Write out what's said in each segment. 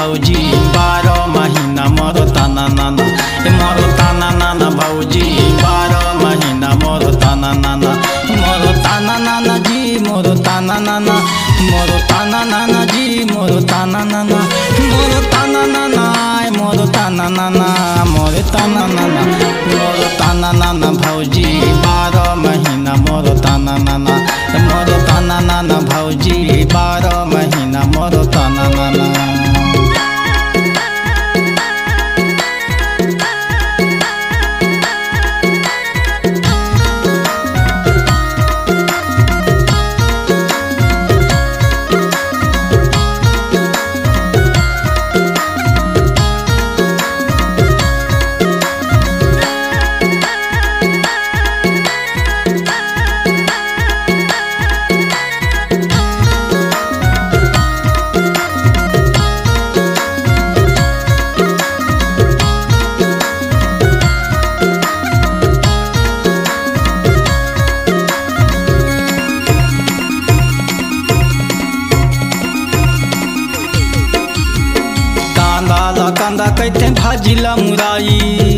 भौजी 12 महीना मोरो ताना नाना मोरो ताना नाना भौजी 12 महीना मोरो ताना नाना जी मोरो ताना नाना मोरो ताना नाना जी मोरो ताना नाना मोरो ताना नाना मोरो ताना नाना मोरो ताना नाना मोरो ताना नाना भौजी 12 महीना मोरो ताना नाना मोरो ताना नाना भौजी 12 महीना मोरो ताना नाना। कांदा कहते भाजिला मुराई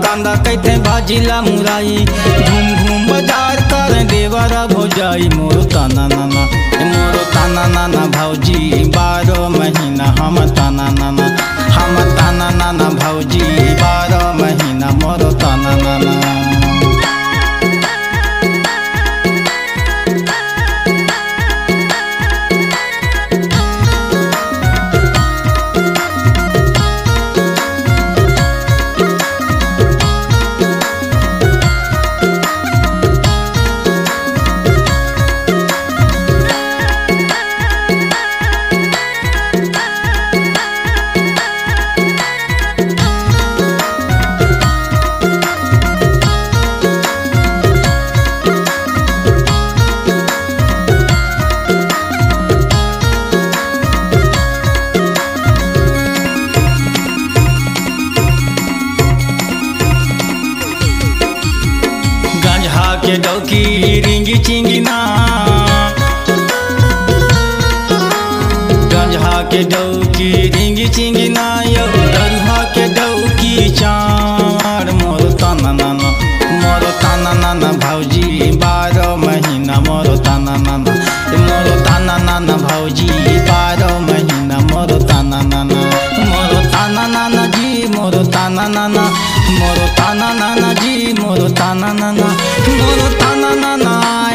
कांदा कहते भाजिला मुराई घूम घूम बाजार कर देवरा भौजाई मोरो ताना नाना भौजी 12 महीना हम ताना नाना भौजी 12 महीना मोरो ताना नाना। के डौकी रिंगी चिंगिना गंजा के डौकी रिंगी चिंगिना यो दरुहा के डौकी चार मोरो ताना नाना भौजी 12 महीना मोरो ताना नाना भौजी 12 महीना मोरो ताना नाना जी मोरो ताना नाना मोरो ताना नाना जी मोरो ताना नाना मोरो ताना नाना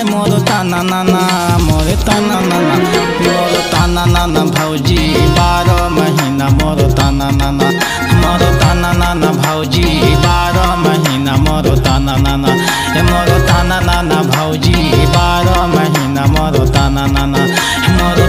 मोरो ताना नाना मोरो ताना नाना मोरो ताना नाना भौजी 12 महीना मोरो ताना नाना भौजी 12 महीना मोरो ताना नाना मोरो ताना नाना भौजी 12 महीना मोरो ताना नाना मोरो